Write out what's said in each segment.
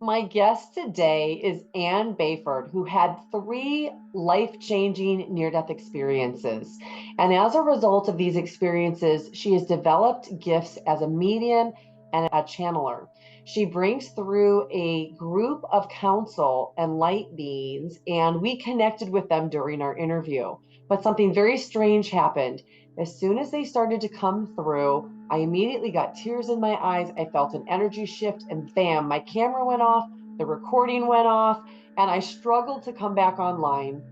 My guest today is Anne Bayford, who had three life changing near death experiences. And as a result of these experiences, she has developed gifts as a medium and a channeler. She brings through a group of counsel and light beings, and we connected with them during our interview. But something very strange happened. As soon as they started to come through, I immediately got tears in my eyes. I felt an energy shift, and bam, my camera went off, the recording went off, and I struggled to come back online.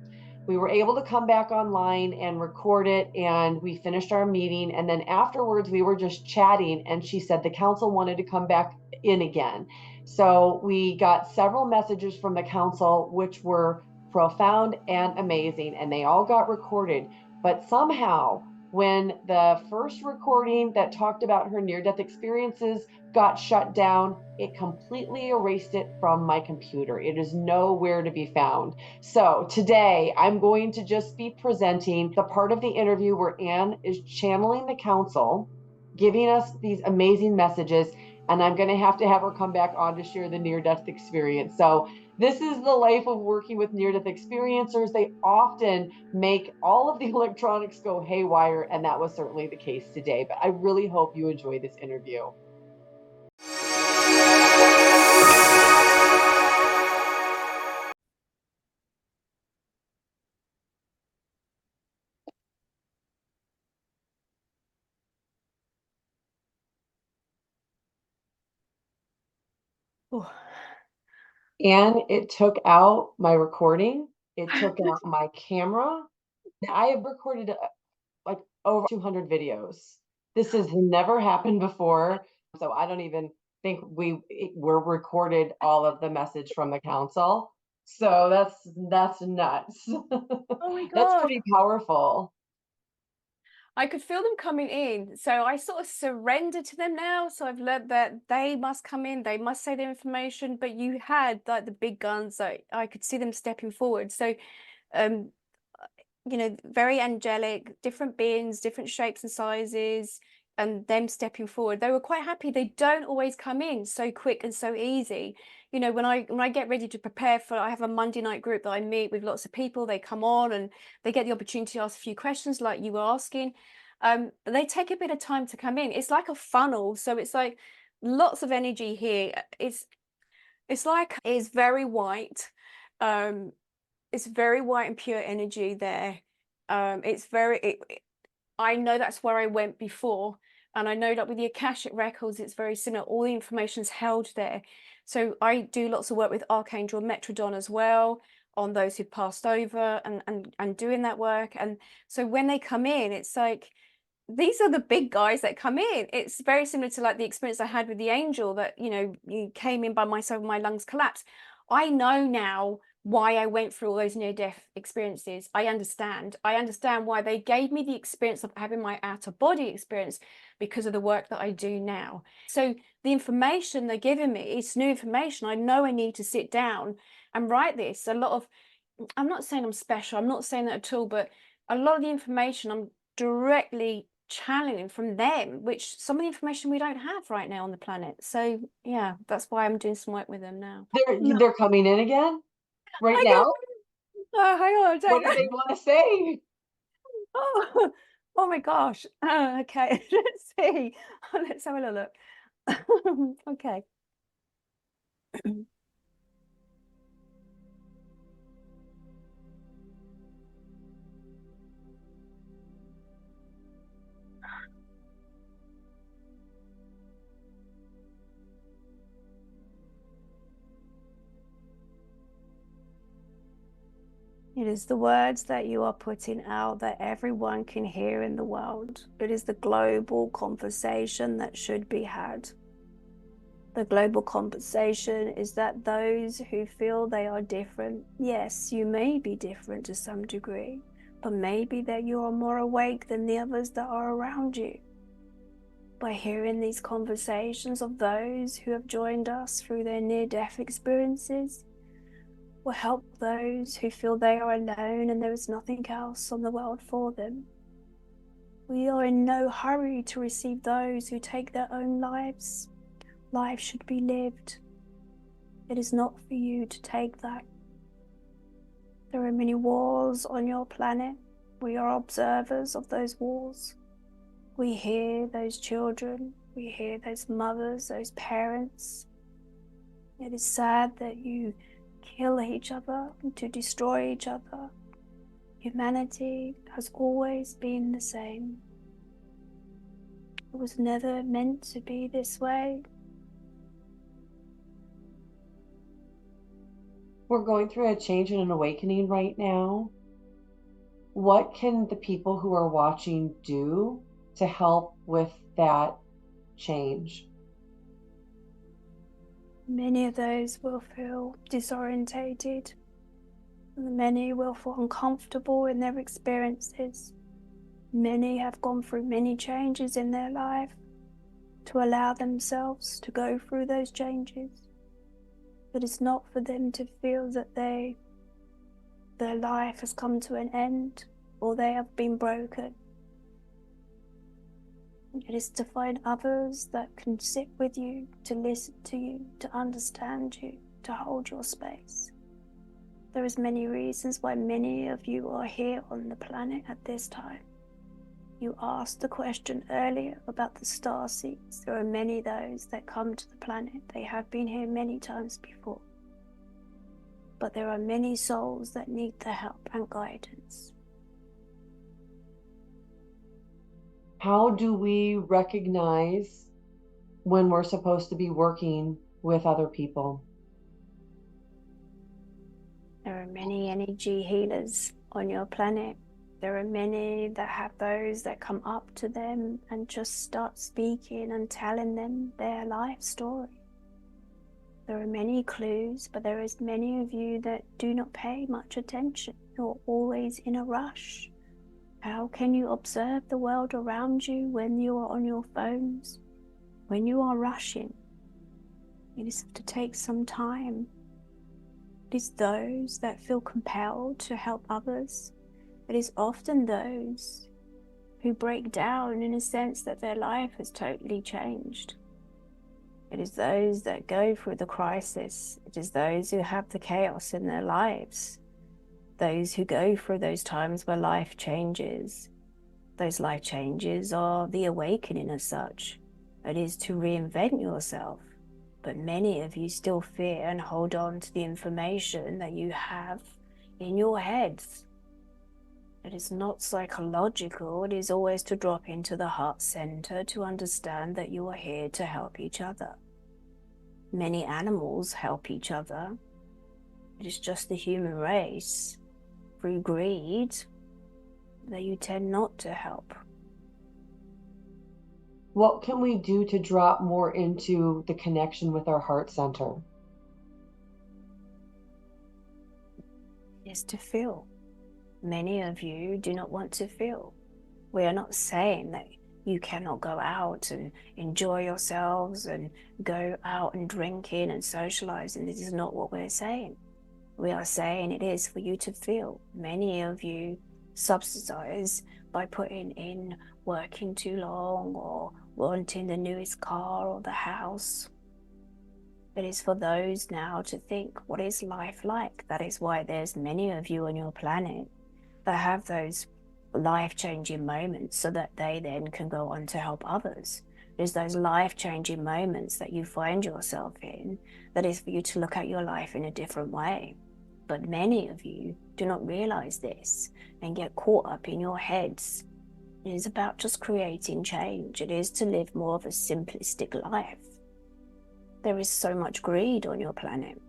We were able to come back online and record it, and we finished our meeting. And then afterwards, we were just chatting, and she said the council wanted to come back in again. So we got several messages from the council, which were profound and amazing, and they all got recorded. But somehow, when the first recording that talked about her near death experiences got shut down, it completely erased it from my computer. It is nowhere to be found. So today I'm going to just be presenting the part of the interview where Anne is channeling the council, giving us these amazing messages, and I'm going to have her come back on to share the near death experience. So this is the life of working with near death experiencers. They often make all of the electronics go haywire, and that was certainly the case today. But I really hope you enjoy this interview. And it took out my recording. It took out my camera. I have recorded like over 200 videos. This has never happened before. So I don't even think were recorded all of the message from the council. So that's nuts. Oh my That's God. pretty powerful. I could feel them coming in. So I sort of surrender to them now. So I've learned that they must come in, they must say their information. But you had like the big guns, like I could see them stepping forward. So um very angelic, different beings, different shapes and sizes, and them stepping forward. They were quite happy. They don't always come in so quick and so easy. When I get ready to prepare for, I have a Monday night group that I meet with lots of people. They come on and they get the opportunity to ask a few questions like you were asking. They take a bit of time to come in. It's like a funnel. So it's like lots of energy here. It's like it's very white. Um, it's very white and pure energy there. I know that's where I went before, and I know that with the Akashic records, it's very similar. All the information's held there. So I do lots of work with Archangel Metrodon as well on those who've passed over and doing that work. And so when they come in, it's like these are the big guys that come in. It's very similar to like the experience I had with the angel that, you came in by myself, my lungs collapsed. I know now why I went through all those near-death experiences. I understand why they gave me the experience of having my out-of-body experience because of the work that I do now. So the information they're giving me, it's new information. I know I need to sit down and write this. I'm not saying I'm special, I'm not saying that at all, but a lot of the information I'm directly channeling from them, which some of the information we don't have right now on the planet. So yeah, that's why I'm doing some work with them now. They're coming in again right I now. go, oh, hang on, I What don't do know. they want to say? Oh, oh my gosh. Okay, let's see. Let's have a little look. Okay. It is the words that you are putting out that everyone can hear in the world. It is the global conversation that should be had. The global conversation is that those who feel they are different, yes, you may be different to some degree, but maybe that you are more awake than the others that are around you. By hearing these conversations of those who have joined us through their near-death experiences, will help those who feel they are alone and there is nothing else on the world for them. We are in no hurry to receive those who take their own lives. Life should be lived. It is not for you to take that. There are many wars on your planet. We are observers of those wars. We hear those children. We hear those mothers, those parents. It is sad that you kill each other and to destroy each other. Humanity has always been the same. It was never meant to be this way. We're going through a change and an awakening right now. What can the people who are watching do to help with that change? Many of those will feel disorientated. Many will feel uncomfortable in their experiences. Many have gone through many changes in their life to allow themselves to go through those changes. But it's not for them to feel that their life has come to an end or they have been broken. It is to find others that can sit with you, to listen to you, to understand you, to hold your space. There is many reasons why many of you are here on the planet at this time. You asked the question earlier about the star seeds. There are many those that come to the planet. They have been here many times before. But there are many souls that need the help and guidance. How do we recognize when we're supposed to be working with other people? There are many energy healers on your planet. There are many that have those that come up to them and just start speaking and telling them their life story. There are many clues, but there is many of you that do not pay much attention. You're always in a rush. How can you observe the world around you when you are on your phones? When you are rushing, it is to take some time. It is those that feel compelled to help others. It is often those who break down in a sense that their life has totally changed. It is those that go through the crisis. It is those who have the chaos in their lives. Those who go through those times where life changes. Those life changes are the awakening as such. It is to reinvent yourself. But many of you still fear and hold on to the information that you have in your heads. It is not psychological. It is always to drop into the heart center to understand that you are here to help each other. Many animals help each other. It is just the human race, through greed, that you tend not to help. What can we do to drop more into the connection with our heart center? It is to feel. Many of you do not want to feel. We are not saying that you cannot go out and enjoy yourselves and go out and drinking and socializing. This is not what we're saying. We are saying it is for you to feel. Many of you subsidize by putting in working too long or wanting the newest car or the house. It is for those now to think, what is life like? That is why there's many of you on your planet that have those life-changing moments so that they then can go on to help others. It is those life-changing moments that you find yourself in that is for you to look at your life in a different way. But many of you do not realize this and get caught up in your heads. It is about just creating change. It is to live more of a simplistic life. There is so much greed on your planet.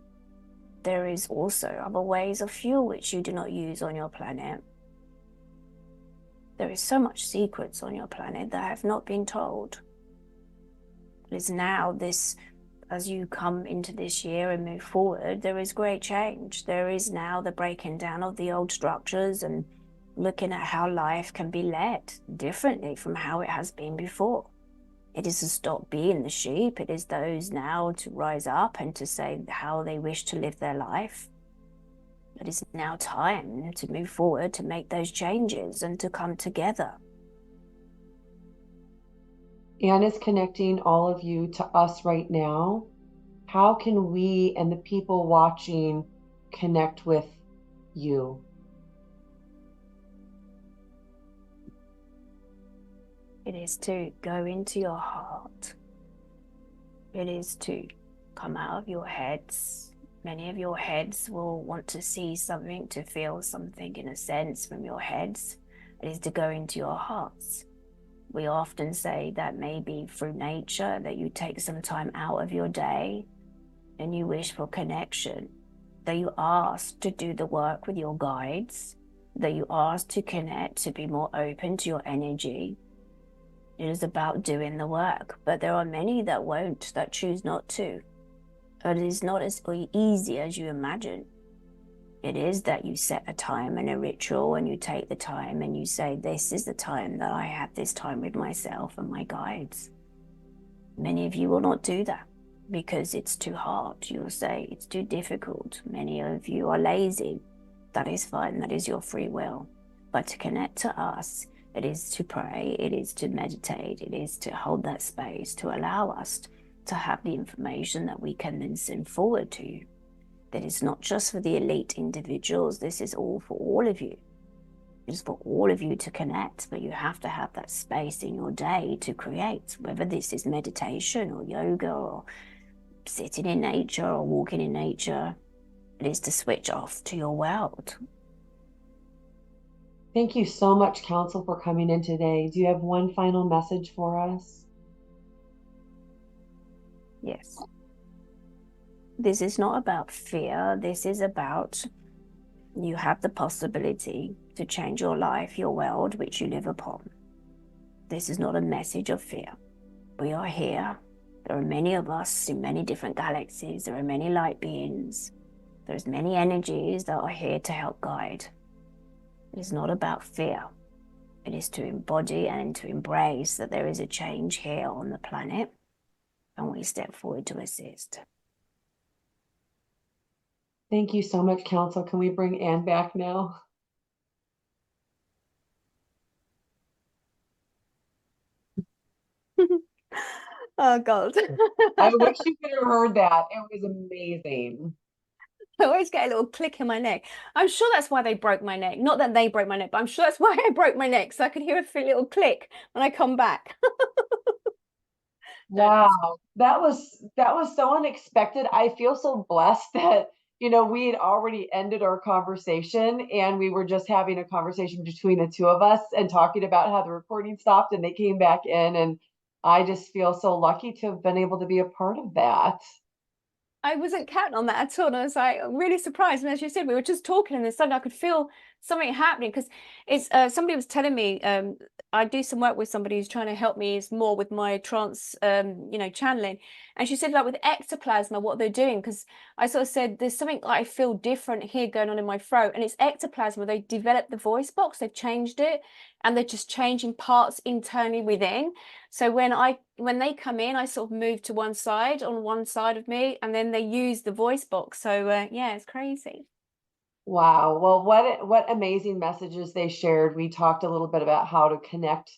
There is also other ways of fuel which you do not use on your planet. There is so much secrets on your planet that have not been told. It is now this, as you come into this year and move forward, there is great change. There is now the breaking down of the old structures and looking at how life can be led differently from how it has been before. It is to stop being the sheep. It is those now to rise up and to say how they wish to live their life. It is now time to move forward, to make those changes and to come together. Anne is connecting all of you to us right now. how can we and the people watching connect with you? It is to go into your heart. It is to come out of your heads. Many of your heads will want to see something, to feel something in a sense from your heads. It is to go into your hearts. We often say that maybe through nature, that you take some time out of your day and you wish for connection, that you ask to do the work with your guides, that you ask to connect, to be more open to your energy. It is about doing the work, but there are many that won't, that choose not to. It is not as easy as you imagine. It is that you set a time and a ritual, and you take the time and you say, this is the time that I have this time with myself and my guides. Many of you will not do that because it's too hard. You'll say it's too difficult. Many of you are lazy. That is fine. That is your free will. But to connect to us, it is to pray, it is to meditate, it is to hold that space, to allow us to have the information that we can then send forward to you. That is not just for the elite individuals, this is all for all of you. It is for all of you to connect, but you have to have that space in your day to create, whether this is meditation or yoga or sitting in nature or walking in nature. It is to switch off to your world. Thank you so much, Counsel, for coming in today. Do you have one final message for us? Yes. This is not about fear. This is about you have the possibility to change your life, your world, which you live upon. This is not a message of fear. We are here. There are many of us in many different galaxies. There are many light beings. There's many energies that are here to help guide. It is not about fear. It is to embody and to embrace that there is a change here on the planet, and we step forward to assist. Thank you so much, Counsel. Can we bring Anne back now? Oh God. I wish you could have heard that. It was amazing. I always get a little click in my neck. I'm sure that's why they broke my neck. Not that they broke my neck, but I'm sure that's why I broke my neck. So I could hear a little click when I come back. Wow, that was so unexpected. I feel so blessed that, we had already ended our conversation and we were just having a conversation between the two of us and talking about how the recording stopped and they came back in, and I just feel so lucky to have been able to be a part of that. I wasn't counting on that at all. And I was like really surprised. And as you said, we were just talking and then suddenly I could feel something happening because it's somebody was telling me I do some work with somebody who's trying to help me is more with my trance channeling. And she said like with ectoplasma, what they're doing, because I sort of said there's something I feel different here going on in my throat, and it's ectoplasma. They developed the voice box, they've changed it, and they're just changing parts internally within. So when they come in, I sort of move to one side on one side of me, and then they use the voice box. So yeah, it's crazy. Wow. Well, what amazing messages they shared. We talked a little bit about how to connect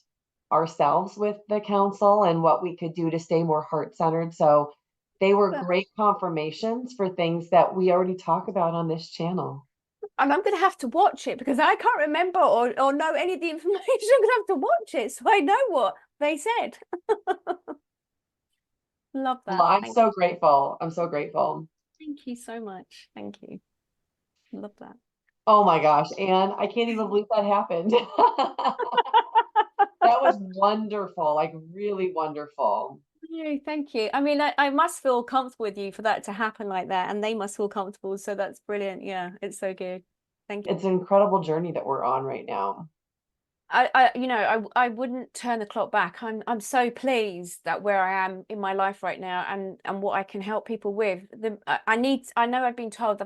ourselves with the council and what we could do to stay more heart-centered. So they were great confirmations for things that we already talk about on this channel. And I'm going to have to watch it because I can't remember or know any of the information. I'm going to have to watch it so I know what they said. Love that. Well, I'm so grateful. I'm so grateful. Thank you so much. Thank you. Love that. Oh my gosh, Anne, I can't even believe that happened. That was wonderful, like really wonderful. Thank you. I mean, I must feel comfortable with you for that to happen like that, and they must feel comfortable. So that's brilliant. Yeah, it's so good. Thank you. It's an incredible journey that we're on right now. I wouldn't turn the clock back. I'm so pleased that where I am in my life right now and what I can help people with. I know I've been told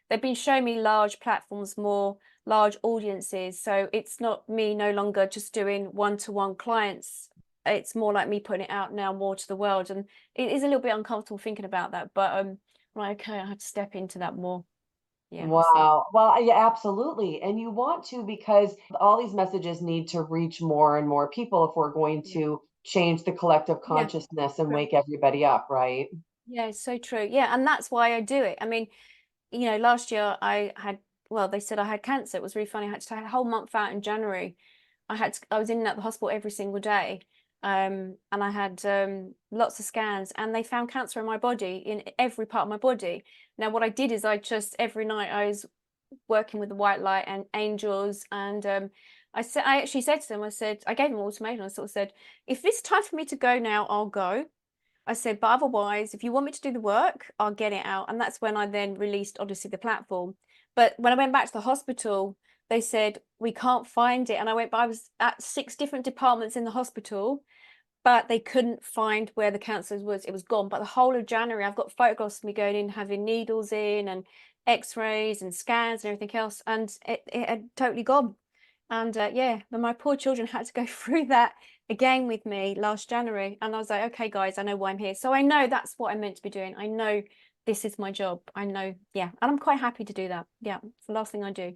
they've been showing me large platforms, more large audiences. So it's not me no longer just doing one-to-one clients. It's more like me putting it out now more to the world. And it is a little bit uncomfortable thinking about that, but right, okay, I have to step into that more. Yeah, we'll see. Wow. Well, yeah, absolutely. And you want to, because all these messages need to reach more and more people if we're going to change the collective Yeah. consciousness and wake everybody up, right? Yeah, it's so true. Yeah, and that's why I do it. I mean, you know, last year I had, well, they said I had cancer. It was really funny. I had to take a whole month out in January. I was in and out the hospital every single day. And I had lots of scans, and they found cancer in my body, in every part of my body. Now, what I did is I just, every night I was working with the white light and angels, and I actually said to them, I said, I gave them an ultimatum. I sort of said, if it's time for me to go now, I'll go. I said, but otherwise, if you want me to do the work, I'll get it out. And that's when I then released, obviously, the platform. But when I went back to the hospital, they said, we can't find it. And I was at 6 different departments in the hospital, but they couldn't find where the cancer was. It was gone. But the whole of January, I've got photographs of me going in, having needles in and x-rays and scans and everything else. And it had totally gone. And yeah, but my poor children had to go through that again with me last January. And I was like, okay, guys, I know why I'm here. So I know that's what I'm meant to be doing. I know this is my job. I know, yeah. And I'm quite happy to do that. Yeah, it's the last thing I do.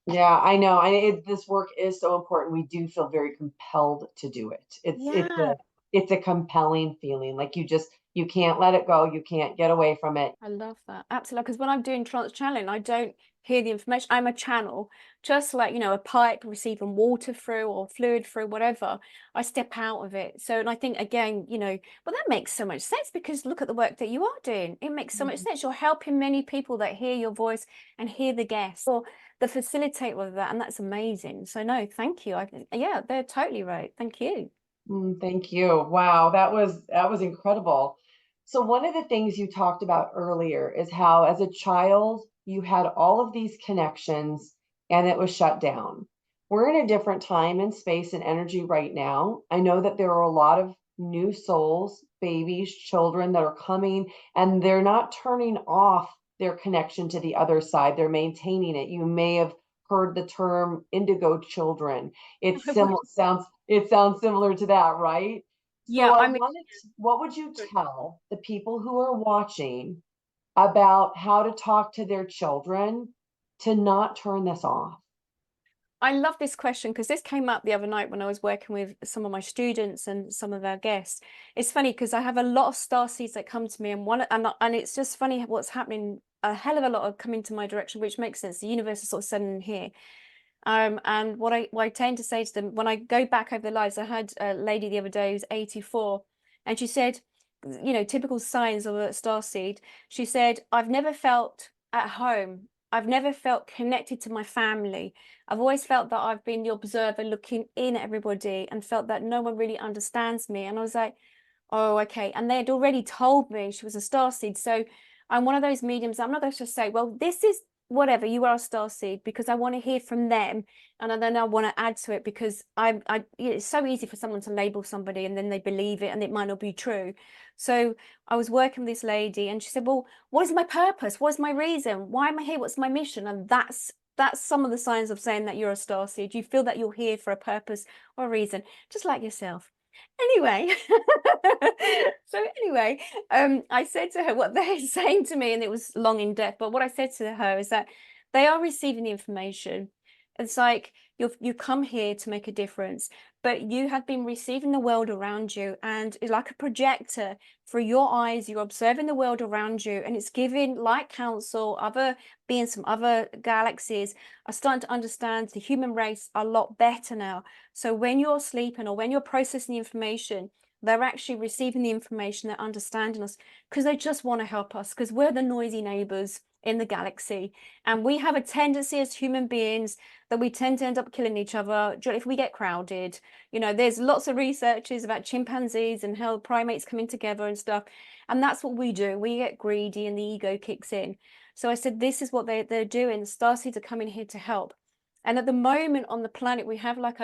Yeah, I know. This work is so important. We do feel very compelled to do it. Yeah, It's a compelling feeling. Like you can't let it go. You can't get away from it. I love that. Absolutely. Because when I'm doing trance channeling, I don't hear the information. I'm a channel, just like, you know, a pipe receiving water through or fluid through, whatever. I step out of it. So, and I think, again, you know, well, that makes so much sense, because look at the work that you are doing. It makes so much sense. You're helping many people that hear your voice and hear the guests, or the facilitator of that. And that's amazing. So, no, thank you. Yeah, they're totally right. Thank you. Thank you. Wow, that was incredible. So one of the things you talked about earlier is how as a child you had all of these connections and it was shut down. We're in a different time and space and energy right now. I know that there are a lot of new souls, babies, children that are coming, and they're not turning off their connection to the other side. They're maintaining it. You may have heard the term indigo children. It sounds similar to that, right? So Yeah, I I mean, wanted what would you tell the people who are watching about how to talk to their children to not turn this off? I love this question, because this came up the other night when I was working with some of my students and some of our guests. It's funny because I have a lot of star seeds that come to me, and it's just funny what's happening. A hell of a lot of coming to my direction, which makes sense. The universe is sort of sending here. And what I tend to say to them when I go back over their lives, I had a lady the other day who's 84, and she said, you know, typical signs of a star seed. She said, I've never felt at home. I've never felt connected to my family. I've always felt that I've been the observer looking in at everybody, and felt that no one really understands me. And I was like, oh, okay. And they had already told me she was a starseed. So I'm one of those mediums. I'm not going to just say, well, this is whatever, you are a starseed, because I want to hear from them. And then I want to add to it, because it's so easy for someone to label somebody and then they believe it and it might not be true. So I was working with this lady, and she said, well, what is my purpose? What is my reason? Why am I here? What's my mission? And that's some of the signs of saying that you're a starseed. You feel that you're here for a purpose or a reason, just like yourself. Anyway, so anyway, I said to her what they're saying to me, and it was long in depth, but what I said to her is that they are receiving the information. It's like you come here to make a difference, but you have been receiving the world around you, and it's like a projector through your eyes. You're observing the world around you, and it's giving, like Counsel, other beings from other galaxies are starting to understand the human race a lot better now. So when you're sleeping or when you're processing the information, they're actually receiving the information, they're understanding us, because they just want to help us, because we're the noisy neighbors in the galaxy. And we have a tendency as human beings that we tend to end up killing each other if we get crowded. You know, there's lots of researches about chimpanzees and how primates coming together and stuff. And that's what we do. We get greedy and the ego kicks in. So I said, this is what they're doing. Starseeds are coming here to help. And at the moment on the planet, we have like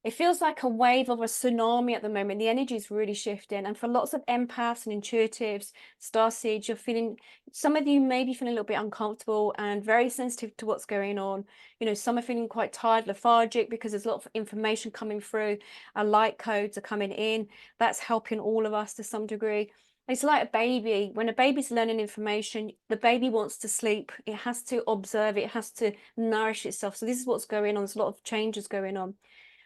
it feels like a wave of a tsunami at the moment. The energy is really shifting. And for lots of empaths and intuitives, starseeds, you're feeling, some of you may be feeling a little bit uncomfortable and very sensitive to what's going on. You know, some are feeling quite tired, lethargic, because there's a lot of information coming through. Our light codes are coming in. That's helping all of us to some degree. It's like a baby. When a baby's learning information, the baby wants to sleep. It has to observe. It has to nourish itself. So this is what's going on. There's a lot of changes going on.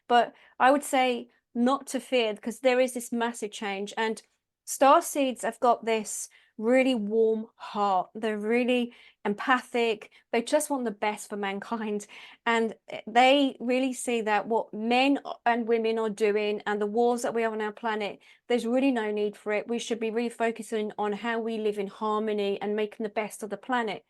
But I would say not to fear, because there is this massive change. And star seeds have got this really warm heart. They're really empathic. They just want the best for mankind. And they really see that what men and women are doing and the wars that we have on our planet, there's really no need for it. We should be really focusing on how we live in harmony and making the best of the planet.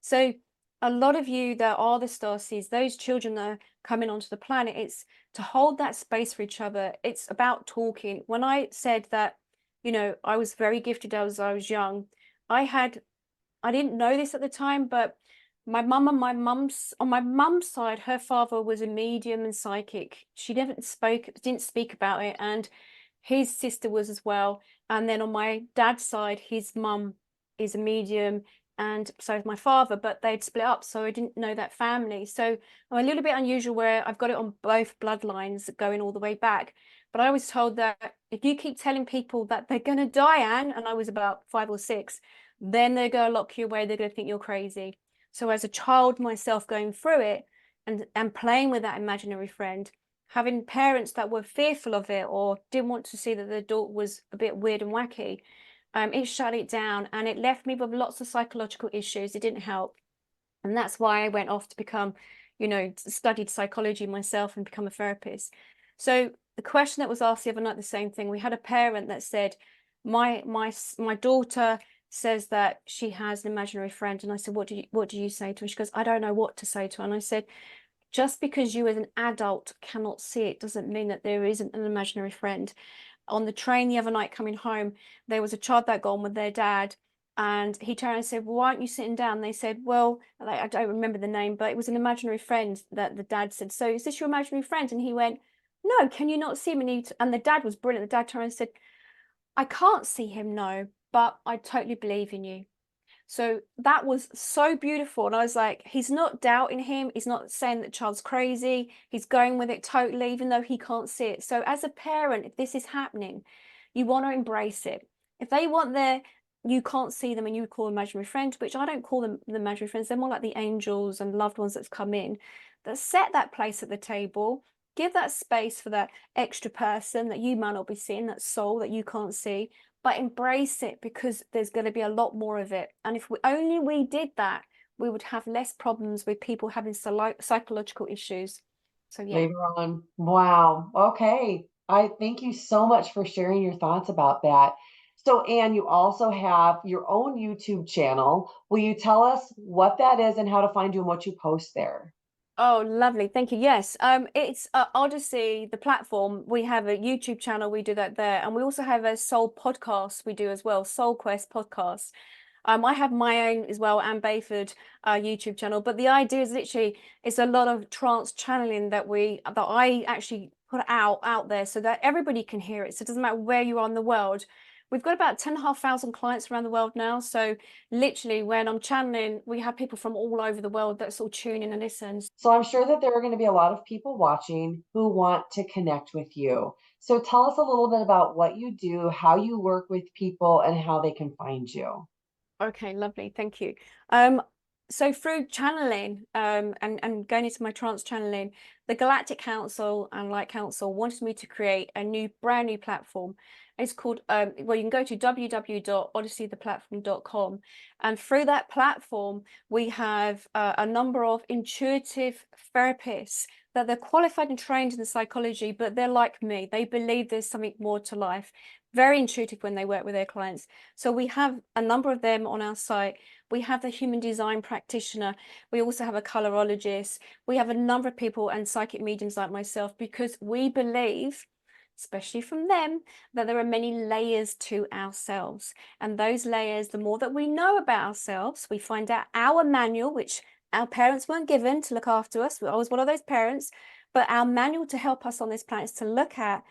So a lot of you that are the starseeds, those children that are coming onto the planet, it's to hold that space for each other. It's about talking. When I said that, you know, I was very gifted as I was young, I didn't know this at the time, but my mum and on my mum's side, her father was a medium and psychic. She didn't speak about it, and his sister was as well. And then on my dad's side, his mum is a medium, and so is my father, but they'd split up, so I didn't know that family. So I'm a little bit unusual where I've got it on both bloodlines going all the way back. But I was told that if you keep telling people that they're going to die, Anne, and I was about 5 or 6, then they're going to lock you away. They're going to think you're crazy. So as a child myself going through it and playing with that imaginary friend, having parents that were fearful of it or didn't want to see that their daughter was a bit weird and wacky, it shut it down, and it left me with lots of psychological issues. It didn't help. And that's why I went off to become, you know, studied psychology myself and become a therapist. So the question that was asked the other night, the same thing. We had a parent that said, my daughter says that she has an imaginary friend. And I said, what do you say to her? She goes, I don't know what to say to her. And I said, just because you as an adult cannot see it doesn't mean that there isn't an imaginary friend. On the train the other night coming home, there was a child that got on with their dad, and he turned and said, well, why aren't you sitting down? They said, well, I don't remember the name, but it was an imaginary friend that the dad said, so is this your imaginary friend? And he went, no, can you not see him? And the dad was brilliant. The dad turned and said, I can't see him, no, but I totally believe in you. So that was so beautiful. And I was like, he's not doubting him. He's not saying that child's crazy. He's going with it totally, even though he can't see it. So as a parent, if this is happening, you want to embrace it. If they want you can't see them and you call them imaginary friends, which I don't call them the imaginary friends. They're more like the angels and loved ones that's come in, that set that place at the table. Give that space for that extra person that you might not be seeing, that soul that you can't see, but embrace it, because there's going to be a lot more of it. And if we did that, we would have less problems with people having psychological issues. So yeah. Later on. Wow. Okay. I thank you so much for sharing your thoughts about that. So, Anne, you also have your own YouTube channel. Will you tell us what that is and how to find you and what you post there? Oh, lovely. Thank you. Yes. It's Odyssey, the platform. We have a YouTube channel. We do that there. And we also have a soul podcast we do as well, Soul Quest podcast. I have my own as well, Anne Bayford YouTube channel. But the idea is literally, it's a lot of trance channeling that I actually put out there so that everybody can hear it. So it doesn't matter where you are in the world. We've got about 10,500 clients around the world now. So literally when I'm channeling, we have people from all over the world that sort of tune in and listen. So, I'm sure that there are going to be a lot of people watching who want to connect with you. So, tell us a little bit about what you do, how you work with people, and how they can find you. Okay, lovely. Thank you. So through channeling and going into my trance channeling, the Galactic Council and Light Council wanted me to create a brand new platform. It's called, well, you can go to www.odysseytheplatform.com. And through that platform, we have a number of intuitive therapists that they're qualified and trained in psychology, but they're like me. They believe there's something more to life. Very intuitive when they work with their clients. So we have a number of them on our site. We have the human design practitioner. We also have a colorologist. We have a number of people and psychic mediums like myself, because we believe, especially from them, that there are many layers to ourselves. And those layers, the more that we know about ourselves, we find out our manual, which our parents weren't given to look after us. I was one of those parents, but our manual to help us on this planet is to look at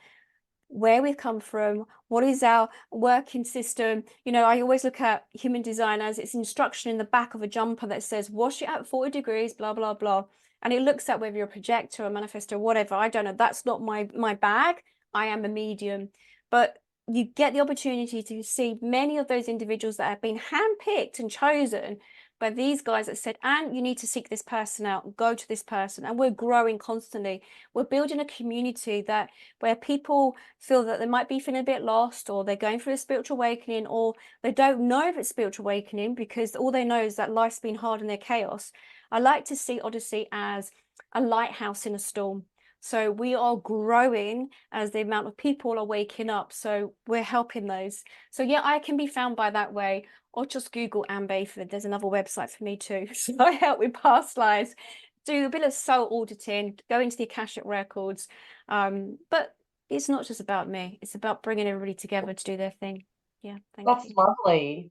where we've come from, what is our working system. You know, I always look at human design as its instruction in the back of a jumper that says, wash it at 40 degrees, blah, blah, blah. And it looks at whether you're a projector, a manifestor, whatever. I don't know. That's not my bag. I am a medium. But you get the opportunity to see many of those individuals that have been handpicked and chosen by these guys that said, "Anne, you need to seek this person out, go to this person." And we're growing constantly. We're building a community that where people feel that they might be feeling a bit lost, or they're going through a spiritual awakening, or they don't know if it's spiritual awakening because all they know is that life's been hard and they're chaos. I like to see Odyssey as a lighthouse in a storm. So we are growing as the amount of people are waking up. So we're helping those. So yeah, I can be found by that way, or just Google Anne Bayford. There's another website for me too. So I help with past lives, do a bit of soul auditing, go into the Akashic records. But it's not just about me. It's about bringing everybody together to do their thing. Yeah, thank That's you. lovely.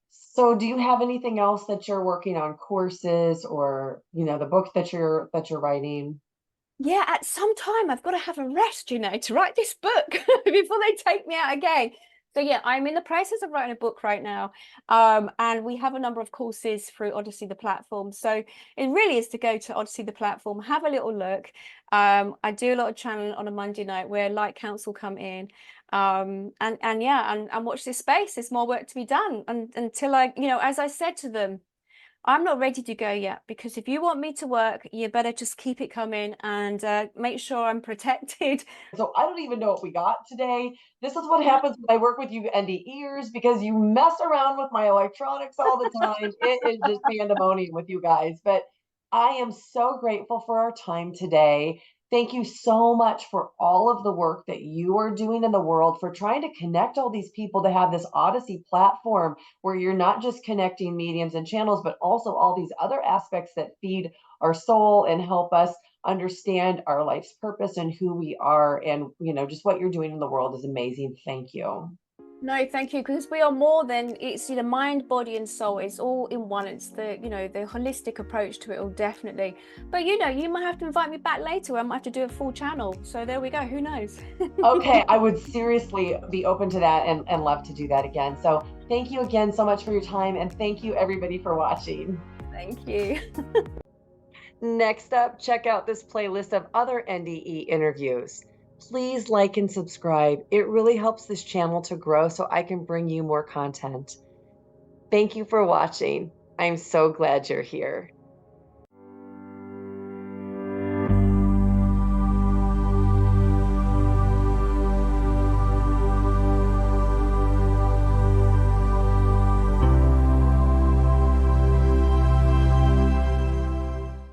So do you have anything else that you're working on, courses or, the book that you're writing? Yeah, at some time I've got to have a rest, to write this book before they take me out again. So yeah, I'm in the process of writing a book right now. And we have a number of courses through Odyssey, the platform. So it really is to go to Odyssey, the platform, have a little look. I do a lot of channeling on a Monday night where Light Council come in. And watch this space. There's more work to be done. And until as I said to them, I'm not ready to go yet, because if you want me to work, you better just keep it coming and make sure I'm protected. So I don't even know what we got today. This is what happens when I work with you NDEers, because you mess around with my electronics all the time. It is just pandemonium with you guys. But I am so grateful for our time today. Thank you so much for all of the work that you are doing in the world, for trying to connect all these people to have this Odyssey platform where you're not just connecting mediums and channels, but also all these other aspects that feed our soul and help us understand our life's purpose and who we are. And, just what you're doing in the world is amazing. Thank you. No, thank you, because we are more than, it's mind, body and soul. It's all in one. It's the the holistic approach to it all, definitely. But you might have to invite me back later. I might have to do a full channel. So there we go. Who knows? Okay, I would seriously be open to that and love to do that again. So thank you again so much for your time, and thank you everybody for watching. Thank you. Next up, check out this playlist of other NDE interviews. Please like and subscribe. It really helps this channel to grow so I can bring you more content. Thank you for watching. I'm so glad you're here.